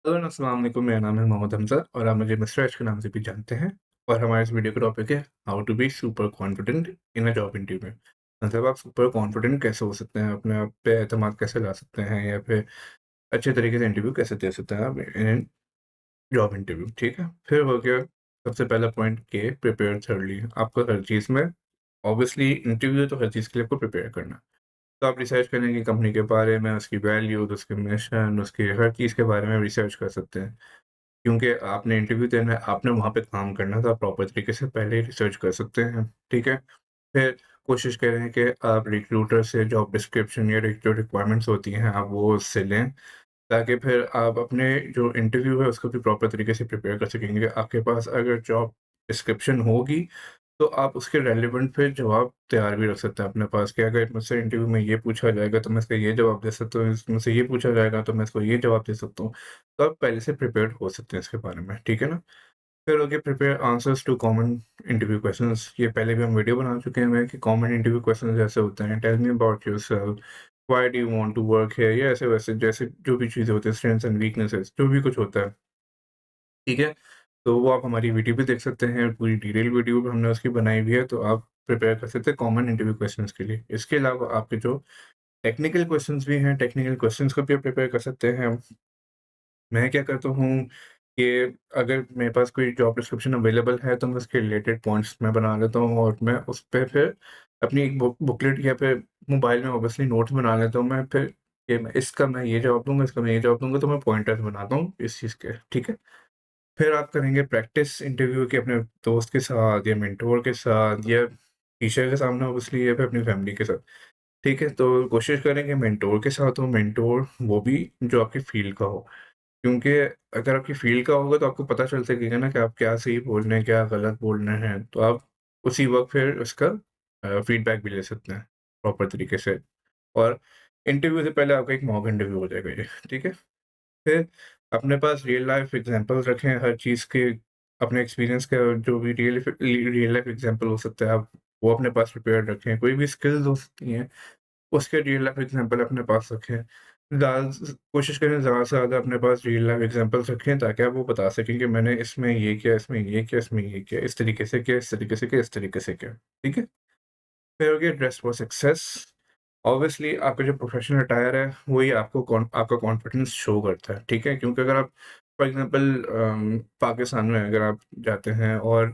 Hello, अस्सलाम वालेकुम। मेरा नाम है मोहम्मद हमज़ा और आप मुझे मिस्टर एच के नाम से भी जानते हैं। और हमारे इस वीडियो का टॉपिक है how to be super confident in a job interview. मतलब आप सुपर कॉन्फिडेंट कैसे हो सकते हैं, अपने आप पे एतमाद कैसे ला सकते हैं या फिर अच्छे तरीके से इंटरव्यू कैसे दे सकते हैं आप इन जॉब इंटरव्यू, ठीक है? फिर हो गया सबसे पहला पॉइंट कि प्रिपेयर थॉरली। आपको हर चीज़ में ऑब्वियसली इंटरव्यू तो हर चीज़ के लिए आपको प्रिपेयर करना है। तो आप रिसर्च करेंगे कंपनी के बारे में, उसकी वैल्यूज़, उसके मिशन, उसकी हर चीज़ के बारे में रिसर्च कर सकते हैं। क्योंकि आपने इंटरव्यू देना है, आपने वहाँ पे काम करना है, तो आप प्रॉपर तरीके से पहले ही रिसर्च कर सकते हैं, ठीक है? फिर कोशिश करें कि आप रिक्रूटर से जॉब डिस्क्रिप्शन या जो रिक्वायरमेंट्स होती हैं, आप वो उससे लें, ताकि फिर आप अपने जो इंटरव्यू है, उसको भी प्रॉपर तरीके से प्रिपेयर कर सकेंगे। आपके पास अगर जॉब डिस्क्रिप्शन होगी, तो आप उसके रेलेवेंट फिर जवाब तैयार भी रख सकते हैं अपने पास कि अगर मुझसे इंटरव्यू में ये पूछा जाएगा, तो मैं इसका ये जवाब दे सकता हूँ, मुझसे ये पूछा जाएगा, तो मैं इसको ये जवाब दे सकता हूँ। तो आप पहले से प्रिपेयर्ड हो सकते हैं इसके बारे में, ठीक है ना? फिर हो गया prepare answers to common interview questions. ये पहले भी हम वीडियो बना चुके हैं कि कॉमन इंटरव्यू क्वेश्चंस जैसे होते हैं, tell me about yourself, why do you want to work here, या ऐसे-वैसे जैसे जो भी चीज़ें होती हैं, स्ट्रेंथ्स एंड वीकनेसेस जो भी कुछ होता है, ठीक है? तो वो आप हमारी वीडियो भी देख सकते हैं, पूरी डिटेल वीडियो भी हमने उसकी बनाई हुई है, तो आप प्रिपेयर कर सकते हैं कॉमन इंटरव्यू क्वेश्चंस के लिए। इसके अलावा आपके जो टेक्निकल क्वेश्चंस भी हैं, टेक्निकल क्वेश्चंस को भी आप प्रिपेयर कर सकते हैं। मैं क्या करता हूँ कि अगर मेरे पास कोई जॉब डिस्क्रिप्शन अवेलेबल है, तो मैं उसके रिलेटेड पॉइंट्स मैं बना लेता हूँ और मैं उस पे फिर अपनी एक बुकलेट या फिर मोबाइल में ऑब्वियसली नोट्स बना लेता हूँ मैं फिर कि मैं ये जवाब दूँगा, इसका मैं ये जवाब दूँगा, तो मैं पॉइंटर्स बनाता हूँ इस चीज़ के, ठीक है? फिर आप करेंगे प्रैक्टिस इंटरव्यू की अपने दोस्त के साथ या मेंटर के साथ या टीचर के सामने ऑब्वियसली या फिर अपनी फैमिली के साथ, ठीक है? तो कोशिश करेंगे मेंटर के साथ हो, मेंटर वो भी जो आपके फ़ील्ड का हो। क्योंकि अगर आपकी फ़ील्ड का होगा तो आपको पता चल सकेगा ना कि आप क्या सही बोल रहे हैं, क्या गलत बोल रहे हैं। तो आप उसी वक़्त फिर उसका फ़ीडबैक भी ले सकते हैं प्रॉपर तरीके से। और इंटरव्यू से पहले आपका एक मॉक इंटरव्यू हो जाएगा ये, ठीक है? फिर अपने पास रियल लाइफ़ एग्ज़ाम्पल्स रखें हर चीज़ के, अपने एक्सपीरियंस का जो भी रियल लाइफ़ एग्ज़ाम्पल हो सकता है, आप वो अपने पास प्रिपेयर्ड रखें। कोई भी स्किल्स हो सकती हैं, उसके रियल लाइफ़ एग्ज़ाम्पल अपने पास रखें। कोशिश करें ज़्यादा से ज़्यादा अपने पास रियल लाइफ़ एग्ज़ाम्पल्स रखें ताकि आप वो बता सकें कि मैंने इसमें ये किया, इसमें ये किया, इसमें ये किया, इस तरीके से किया, इस तरीके से किया, इस तरीके से किया। ठीक है? फिर हो गया ड्रेस फॉर सक्सेस। ऑब्वियसली आपका जो प्रोफेशनल अटायर है, वही आपका कॉन्फिडेंस शो करता है, ठीक है? क्योंकि अगर आप फॉर एग्ज़ाम्पल पाकिस्तान में अगर आप जाते हैं और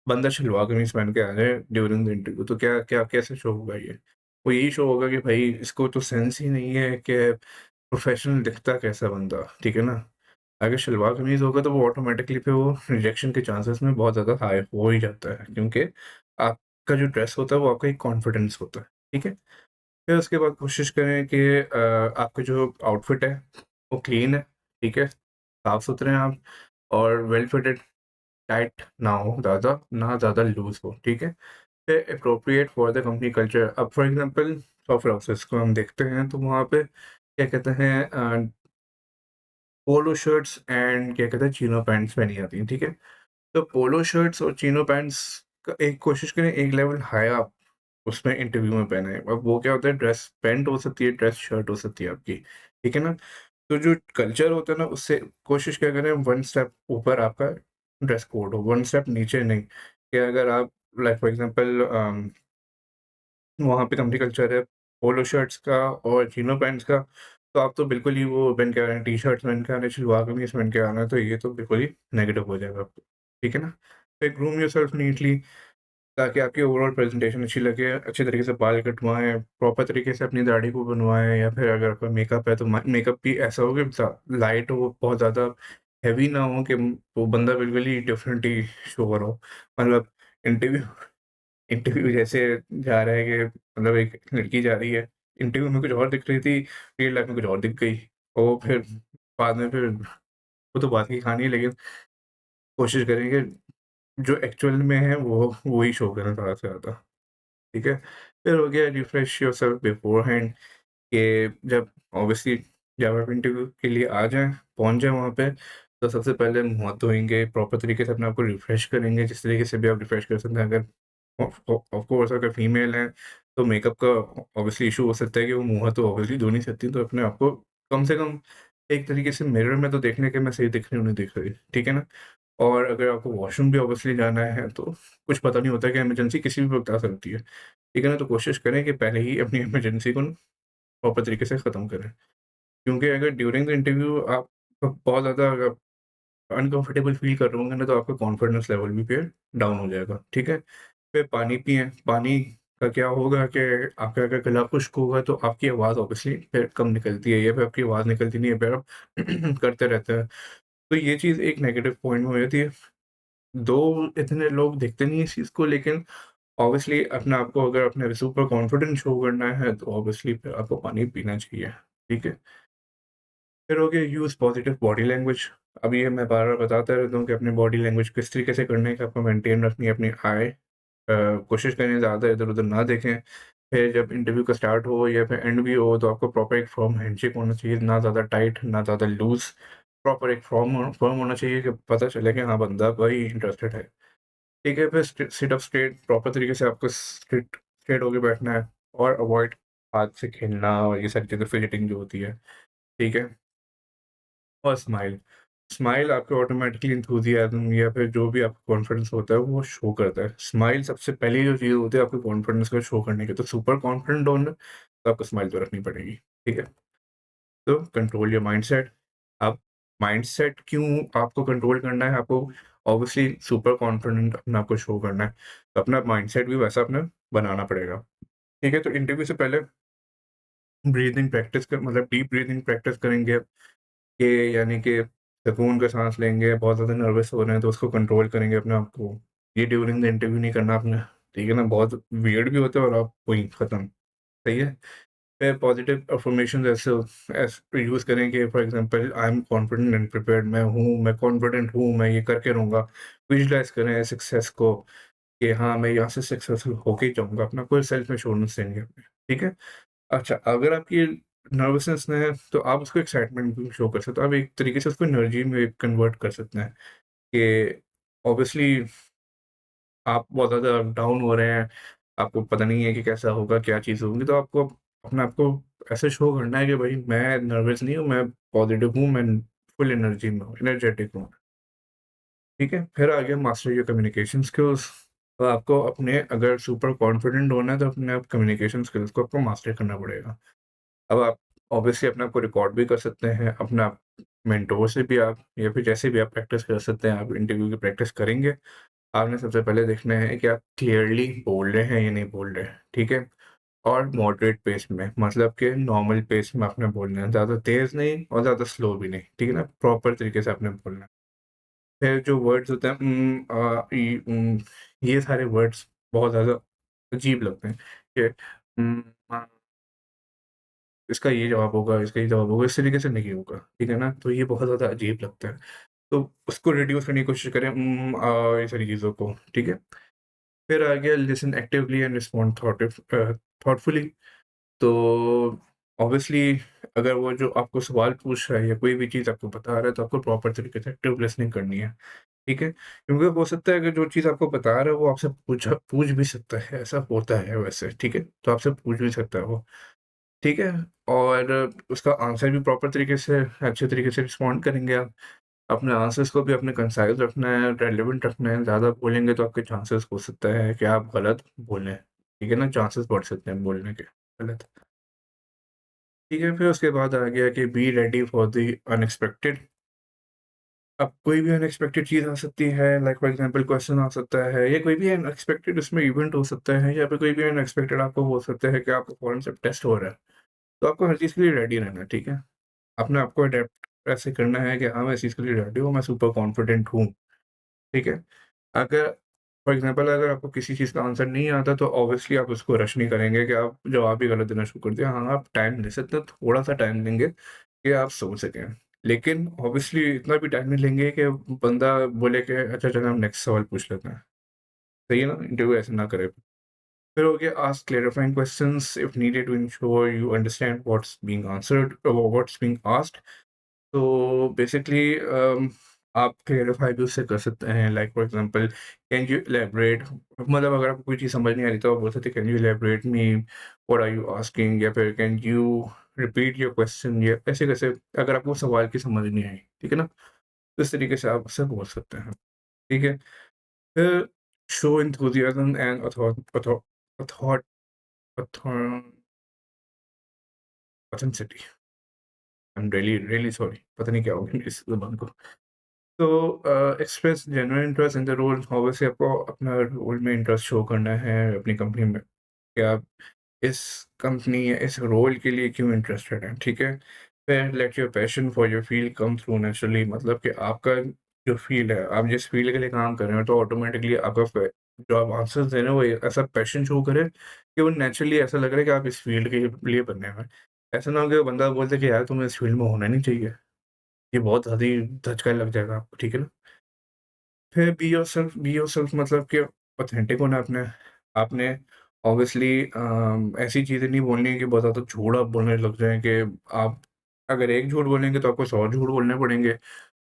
बंदा शलवार कमीज़ पहन के आ जाए ड्यूरिंग द इंटरव्यू, तो क्या क्या कैसे शो होगा ये? वो यही शो होगा कि भाई इसको तो सेंस ही नहीं है कि प्रोफेशनल दिखता कैसा बंदा, ठीक है ना? अगर शलवार कमीज़ होगा तो वो ऑटोमैटिकली फिर वो रिजेक्शन के चांसेस में बहुत ज़्यादा हाई हो ही जाता है, क्योंकि आपका जो ड्रेस होता है वो आपका एक कॉन्फिडेंस होता है, ठीक है? फिर उसके बाद कोशिश करें कि आपका जो आउटफिट है वो क्लीन है, ठीक है? साफ-सुथरे हैं आप और वेल फिटेड, टाइट ना हो ज़्यादा, ना ज़्यादा लूज़ हो, ठीक है? फिर appropriate for the company culture. अब फॉर एग्ज़ाम्पल सॉफ्टवेयर हाउसेस को हम देखते हैं तो वहाँ पे क्या कहते हैं पोलो शर्ट्स एंड क्या कहते हैं चीनो पैंट्स पहनी जाती हैं, ठीक है? तो पोलो शर्ट्स और चीनो पैंट्स का एक कोशिश करें एक लेवल हाई आप उसमें इंटरव्यू में पहने। अब वो क्या होता है, ड्रेस पैंट हो सकती है, ड्रेस शर्ट हो सकती है आपकी, ठीक है ना? तो जो कल्चर होता है ना उससे कोशिश क्या करें, 1 स्टेप ऊपर आपका ड्रेस कोड हो, 1 स्टेप नीचे नहीं। कि अगर आप लाइक फॉर एग्ज़ाम्पल वहाँ पे कंपनी कल्चर है पोलो शर्ट्स का और चिनो पैंट्स का, तो आप तो बिल्कुल ही वो पहन के आ रहे हैं, टी-शर्ट्स पहन के आ रहे हैं, शलवार कमीज़ पहन के आ रहे हैं, तो ये तो बिल्कुल ही नेगेटिव हो जाएगा आपको, ठीक है ना? फिर ग्रूम योरसेल्फ नीटली ताकि आपकी ओवरऑल प्रेज़ेंटेशन अच्छी लगे, अच्छे तरीके से बाल कटवाएँ, प्रॉपर तरीके से अपनी दाढ़ी को बनवाएँ या फिर अगर आपका मेकअप है तो मेकअप भी ऐसा हो कि लाइट हो, बहुत ज़्यादा हेवी ना हो कि वो बंदा बिल्कुल ही डिफरेंट ही शो हो रहा हो। मतलब इंटरव्यू इंटरव्यू जैसे जा रहा है कि मतलब एक लड़की जा रही है, इंटरव्यू में कुछ और दिख रही थी, रियल लाइफ में कुछ और दिख गई। और फिर बाद में फिर वो तो बात की कहानी है, लेकिन कोशिश करेंगे जो एक्चुअल में है वो ही शो करें ज़्यादा से ज़्यादा, ठीक है? फिर हो गया रिफ्रेश योरसेल्फ बिफोरहैंड कि जब ऑब्वियसली जब आप इंटरव्यू के लिए आ जाएँ, पहुँच जाएँ वहाँ पे, तो सबसे पहले मुँह हाथ धोएँगे, प्रॉपर तरीके से अपने आप को रिफ्रेश करेंगे, जिस तरीके से भी आप रिफ्रेश कर सकते हैं। अगर ऑफ कोर्स अगर फीमेल हैं, तो मेकअप का ऑब्वियसली इश्यू हो सकता है कि वो मुँह हाथ तो ऑब्वियसली धो नहीं सकती, तो अपने आप को कम से कम एक तरीके से मिरर में तो देखने के मैं सही दिख रही हूँ, नहीं दिख रही, ठीक है ना? और अगर आपको वॉशरूम भी ऑब्वियसली जाना है, तो कुछ पता नहीं होता कि इमरजेंसी किसी भी वक़्त आ सकती है, ठीक है ना? तो कोशिश करें कि पहले ही अपनी इमरजेंसी को प्रॉपर तरीके से ख़त्म करें। क्योंकि अगर ड्यूरिंग द इंटरव्यू आप बहुत ज़्यादा अनकम्फ़र्टेबल फ़ील कर रहे होंगे ना, तो आपका कॉन्फिडेंस लेवल भी फिर डाउन हो जाएगा, ठीक है? फिर पानी पिएँ, पानी का क्या होगा कि आपका अगर गला खुश्क होगा तो आपकी आवाज़ ऑब्वियसली फिर कम निकलती है या फिर आपकी आवाज़ निकलती नहीं है, फिर आप करते रहते हैं। तो ये चीज़ एक नेगेटिव पॉइंट में हो जाती है। 2 इतने लोग देखते नहीं हैं इस चीज़ को, लेकिन ऑब्वियसली अपने आप को अगर अपने सुपर कॉन्फिडेंस शो करना है तो ऑब्वियसली फिर आपको पानी पीना चाहिए, ठीक है? फिर हो गया यूज़ पॉजिटिव बॉडी लैंग्वेज। अब ये मैं बार-बार बताता रहता हूँ कि अपनी बॉडी लैंग्वेज किस तरीके से करने का आपको मेंटेन रखनी है, अपनी कोशिश करें ज़्यादा इधर-उधर ना देखें। फिर जब इंटरव्यू का स्टार्ट हो या फिर एंड भी हो तो आपको प्रॉपर एक फर्म हैंडशेक होना चाहिए, ना ज़्यादा टाइट, ना ज़्यादा लूज़। प्रॉपर एक फर्म होना चाहिए कि पता चले कि हाँ, बंदा भाई इंटरेस्टेड है। ठीक है, फिर सिट अप स्ट्रेट प्रॉपर तरीके से आपको स्ट्रेट स्ट्रेट होके बैठना है और अवॉइड हाथ से खेलना और ये सारी चीज़ें फिजिटिंग जो होती है, ठीक है? और स्माइल। स्माइल आपको ऑटोमैटिकली एंथुसियाज़्म या फिर जो भी आपका कॉन्फिडेंस होता है वो शो करता है। स्माइल सबसे पहली जो चीज़ होती है आपके कॉन्फिडेंस को शो करने की, तो सुपर कॉन्फिडेंट होना तो आपको स्माइल तो रखनी पड़ेगी, ठीक है? तो कंट्रोल योर माइंडसेट। अब माइंडसेट क्यों आपको कंट्रोल करना है, आपको ऑब्वियसली सुपर कॉन्फिडेंट अपने आप को शो करना है, तो अपना माइंडसेट भी वैसा अपना बनाना पड़ेगा, ठीक है? तो इंटरव्यू से पहले ब्रीथिंग प्रैक्टिस कर मतलब डीप ब्रीथिंग प्रैक्टिस करेंगे कि यानी कि सुकून का साँस लेंगे, बहुत ज़्यादा नर्वस हो रहे हैं तो उसको कंट्रोल करेंगे अपने आप को। ये ड्यूरिंग द इंटरव्यू नहीं करना आपने, ठीक है ना? बहुत वियर्ड भी होता है और आप वहीं खत्म, सही है? फिर पॉजिटिव अफ़र्मेशंस ऐसे ऐसे यूज़ करें कि for example I am confident and prepared, मैं हूँ, मैं कॉन्फिडेंट हूँ, मैं ये करके रहूँगा। विजुअलाइज़ करें सक्सेस को कि हाँ, मैं यहाँ से सक्सेसफुल होके ही जाऊँगा, अपना कोई सेल्फ एश्योरेंस देंगे अपने, ठीक है? अच्छा, अगर आपकी नर्वसनेस है, तो आप उसको एक्साइटमेंट भी शो कर सकते हो। आप एक तरीके से उसको एनर्जी में कन्वर्ट कर सकते हैं कि ऑब्वियसली आप बहुत ज़्यादा डाउन हो रहे हैं, आपको पता नहीं है कि कैसा होगा, क्या चीज़ होगी, तो आपको अपने आप को ऐसे शो करना है कि भई मैं नर्वस नहीं हूँ, मैं पॉज़िटिव हूँ, मैं फुल एनर्जी में हूँ, एनर्जेटिक हूँ, ठीक है? फिर आ गया मास्टर योर कम्युनिकेशन स्किल्स। तो आपको अपने अगर सुपर कॉन्फिडेंट होना है, तो अपने आप कम्युनिकेशन स्किल्स को आपको मास्टर करना पड़ेगा। अब आप ऑब्वियसली अपने आप को रिकॉर्ड भी कर सकते हैं, अपना मेंटोर से भी आप या फिर जैसे भी आप प्रैक्टिस कर सकते हैं, आप इंटरव्यू की प्रैक्टिस करेंगे। आपने सबसे पहले देखना है कि आप क्लियरली बोल रहे हैं या नहीं बोल रहे हैं, ठीक है? और मॉडरेट पेस में, मतलब कि नॉर्मल पेस में आपने बोलना है, ज़्यादा तेज़ नहीं और ज़्यादा स्लो भी नहीं, ठीक है ना? प्रॉपर तरीके से आपने बोलना है। फिर जो वर्ड्स होते हैं ये सारे वर्ड्स बहुत ज़्यादा अजीब लगते हैं कि उम, अ इसका ये जवाब होगा, इसका ये जवाब होगा, इस तरीके से नहीं होगा, ठीक है ना? तो ये बहुत ज़्यादा अजीब लगता है। तो उसको रिड्यूस करने की कोशिश करें ये सारी चीज़ों को, ठीक है? फिर आ गया listen actively and respond thoughtfully. तो ऑब्वियसली अगर वो जो आपको सवाल पूछ रहा है या कोई भी चीज़ आपको बता रहा है, तो आपको प्रॉपर तरीके से एक्टिव लिसनिंग करनी है, ठीक है? क्योंकि हो सकता है कि जो चीज़ आपको बता रहा है, वो आपसे पूछ भी सकता है, ऐसा होता है वैसे, ठीक है? तो आपसे पूछ भी सकता है वो। ठीक है? और उसका आंसर भी प्रॉपर तरीके से, अच्छे तरीके से रिस्पॉन्ड करेंगे आप। अपने आंसर्स को भी अपने कंसाइज़ रखना है, रेलेवेंट रखना है। ज़्यादा बोलेंगे तो आपके चांसेस हो सकता है कि आप गलत बोलें। ठीक है ना? चांसेस बढ़ सकते हैं बोलने के गलत। ठीक है? फिर उसके बाद आ गया कि be ready for the unexpected. अब कोई भी अनएक्सपेक्टेड चीज़ आ सकती है, लाइक फॉर एग्ज़ाम्पल क्वेश्चन आ सकता है या कोई भी अनएक्सपेक्टेड उसमें इवेंट हो सकता है या फिर कोई भी अनएक्सपेक्टेड आपको हो सकता है कि आपका फ़ॉरेन से टेस्ट हो रहा है। तो आपको हर चीज़ के लिए रेडी रहना है, ठीक है? अपने आप को अडैप्ट ऐसे करना है कि हाँ, मैं इस चीज़ के लिए रेडी हूँ, मैं सुपर कॉन्फिडेंट हूँ, ठीक है? अगर फॉर एग्ज़ाम्पल अगर आपको किसी चीज़ का आंसर नहीं आता तो ऑब्वियसली आप उसको रश नहीं करेंगे कि आप जवाब ही गलत देना शुरू कर दिया। हाँ, आप टाइम ले सकते हैं, थोड़ा-सा टाइम लेंगे कि आप सोच सकें। लेकिन ऑब्वियसली इतना भी टाइम नहीं लेंगे कि बंदा बोले कि अच्छा चलो हम नेक्स्ट सवाल पूछ लेते हैं। सही है ना? इंटरव्यू ऐसे ना करे। फिर हो गया ask clarifying questions if needed to ensure you understand what's being answered what's being asked. तो बेसिकली आप क्लेरिफ़ाई भी उससे कर सकते हैं, like for example can you elaborate, मतलब अगर आपको कोई चीज़ समझ नहीं आ रही तो आप बोल सकते हैं can you elaborate me what are you asking, या फिर can you repeat your question या ऐसे कैसे अगर आपको सवाल की समझ नहीं आई, ठीक है ना? तो इस तरीके से आप उससे बोल सकते हैं, ठीक है? फिर शो एंथुसियाज़्म एंड ऑथॉ ऑथो authenticity. I am really really sorry, पता नहीं क्या हो गया इस ज़ुबान को। तो express genuine interest in the role, obviously आपको अपना रोल में इंटरेस्ट शो करना है अपनी कंपनी में, कि आप इस कंपनी या इस रोल के लिए क्यों इंटरेस्टेड हैं, ठीक है? फिर let your passion for your field come through naturally, मतलब कि आपका जो फील्ड है, आप जिस फील्ड के लिए काम कर रहे हो, तो ऑटोमेटिकली आपका जो आप आंसर्स दे रहे हो वो ऐसा पैशन शो करे कि वो नेचुरली ऐसा लग रहा है कि आप इस फील्ड के लिए बने हुए हैं। ऐसा ना हो कि वो बंदा बोलते कि यार तुम्हें इस फील्ड में होना नहीं चाहिए, ये बहुत ज़्यादा ही धचका लग जाएगा आपको, ठीक है ना? फिर बी योरसेल्फ मतलब कि ऑथेंटिक होना आपने। आपने ऑब्वियसली ऐसी चीज़ें नहीं बोलनी है कि बहुत ज़्यादा झूठ आप बोलने लग जाएँ कि आप अगर एक झूठ बोलेंगे तो आपको 100 झूठ बोलने पड़ेंगे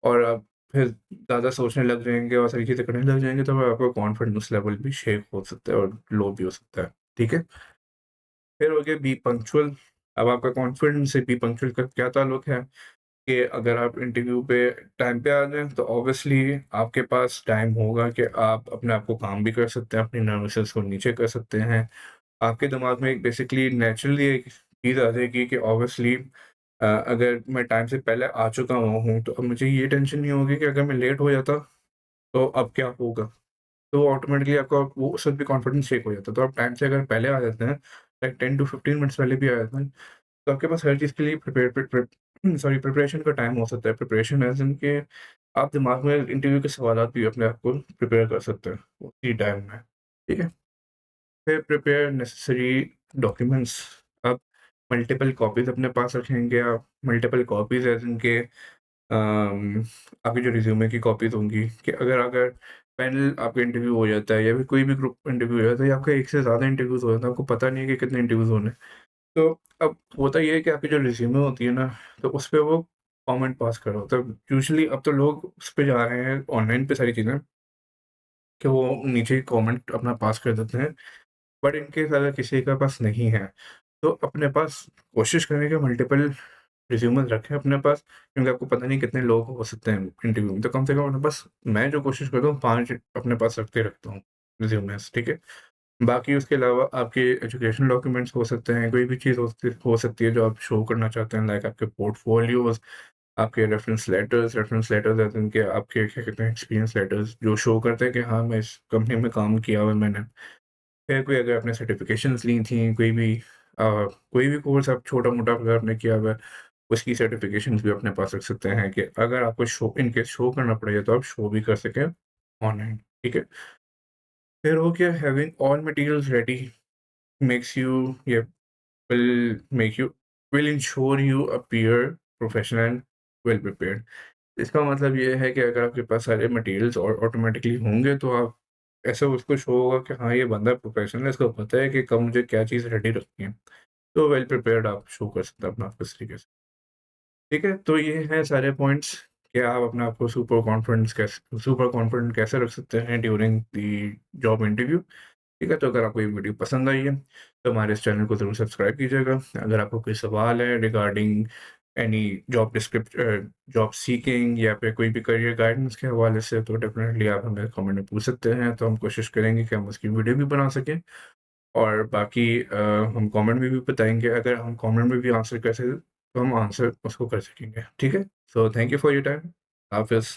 और आप फिर ज़्यादा सोचने लग जाएँगे और सारी चीज़ें करने लग जाएँगे, तो फिर आपका कॉन्फिडेंस लेवल भी शेक हो सकता है और लो भी हो सकता है, ठीक है? फिर हो गया बी पंक्चुअल। अब आपका कॉन्फिडेंस से बी पंक्चुअल का क्या ताल्लुक है? कि अगर आप इंटरव्यू पे टाइम पे आ जाएँ, तो ऑब्वियसली आपके पास टाइम होगा कि आप अपने आप को काम भी कर सकते हैं, अपनी नर्वसनेस को नीचे कर सकते हैं। आपके दिमाग में एक बेसिकली नेचुरली एक चीज़ आ जाएगी कि ऑब्वियसली अगर मैं टाइम से पहले आ चुका हुआ हूँ, तो अब मुझे ये टेंशन नहीं होगी कि अगर मैं लेट हो जाता, तो अब क्या होगा? तो ऑटोमेटिकली आपका वो उससे भी कॉन्फिडेंस शेक हो जाता है। तो आप टाइम से अगर पहले आ जाते हैं, लाइक 10 टू 15 मिनट्स पहले भी आ जाते हैं, तो आपके पास हर चीज़ के लिए प्रिपरेशन का टाइम हो सकता है। प्रिपरेशन एज़ इन के आप दिमाग में इंटरव्यू के सवालात भी अपने आप को प्रिपेयर कर सकते हैं उसी टाइम में, ठीक है? फिर प्रिपेयर नेसेसरी डॉक्यूमेंट्स। आप मल्टीपल कॉपीज़ अपने पास रखेंगे आप, मल्टीपल कॉपीज़ एज़ इन के आपके जो रिज़्यूमे की कॉपीज़ होंगी कि अगर अगर पैनल आपका इंटरव्यू हो जाता है या फिर कोई भी ग्रुप इंटरव्यू हो जाता है या आपका एक से ज़्यादा इंटरव्यूज़ हो जाता है, आपको पता नहीं है कि कितने इंटरव्यूज़ होने हैं। तो अब होता ये है कि आपकी जो रिज़्यूमे होती है ना, तो उसपे वो कमेंट पास कर रहा होता है। यूजुअली अब तो लोग उस पे जा रहे हैं ऑनलाइन पे सारी चीज़ें, कि वो नीचे कमेंट अपना पास कर देते हैं। बट इन केस अगर किसी के पास नहीं है, तो अपने पास कोशिश करें कि मल्टीपल रिज़्यूमेस रखें अपने पास, क्योंकि आपको पता नहीं कितने लोग हो सकते हैं इंटरव्यू में। तो कम से कम अपने पास, मैं जो कोशिश करता हूँ 5 अपने पास रख के रखता हूँ रिज़्यूमेस, ठीक है? बाकी उसके अलावा आपके एजुकेशनल डॉक्यूमेंट्स हो सकते हैं, कोई भी चीज़ हो सकती है जो आप शो करना चाहते हैं, लाइक आपके पोर्टफोलियोज़, आपके रेफरेंस लेटर्स एज़ इन के आपके क्या कहते हैं एक्सपीरियंस लेटर्स जो शो करते हैं कि हाँ, मैं इस कंपनी में काम किया हुआ है मैंने। फिर कोई अगर आपने सर्टिफ़िकेशंस ली थी, कोई भी कोर्स आप छोटा-मोटा अगर आपने किया हुआ है, उसकी सर्टिफ़िकेशंस भी अपने पास रख सकते हैं कि अगर आपको शो इन केस शो करना पड़ेगा तो आप शो भी कर सकें ऑनलाइन, ठीक है? फिर हो गया having all materials ready makes you या will make you will ensure you appear professional and well prepared. इसका मतलब ये है कि अगर आपके पास सारे मटेरियल्स और ऑटोमेटिकली होंगे, तो आप ऐसा उसको शो होगा कि हाँ, ये बंदा प्रोफेशनल है, इसको पता है कि कब मुझे क्या चीज़ रेडी रखनी है। तो वेल प्रिपेयर्ड आप शो कर सकते हैं अपना आप इस तरीके से। ठीक है? तो ये हैं सारे पॉइंट्स कि आप अपने आप को सुपर कॉन्फिडेंट कैसे रख सकते हैं ड्यूरिंग द जॉब इंटरव्यू। ठीक है, तो अगर आपको ये वीडियो पसंद आई है, तो हमारे इस चैनल को ज़रूर सब्सक्राइब कीजिएगा। अगर आपको कोई सवाल है रिगार्डिंग एनी जॉब सीकिंग या फिर कोई भी करियर गाइडेंस के हवाले से, तो डेफ़िनेटली आप हमें कमेंट में पूछ सकते हैं, तो हम कोशिश करेंगे कि हम उसकी वीडियो भी बना सकें। और बाकी हम कमेंट में भी बताएँगे, अगर हम कमेंट में भी आंसर कर सकें, तो हम आंसर उसको कर सकेंगे। ठीक है? So thank you for your time. हाफ़िज़।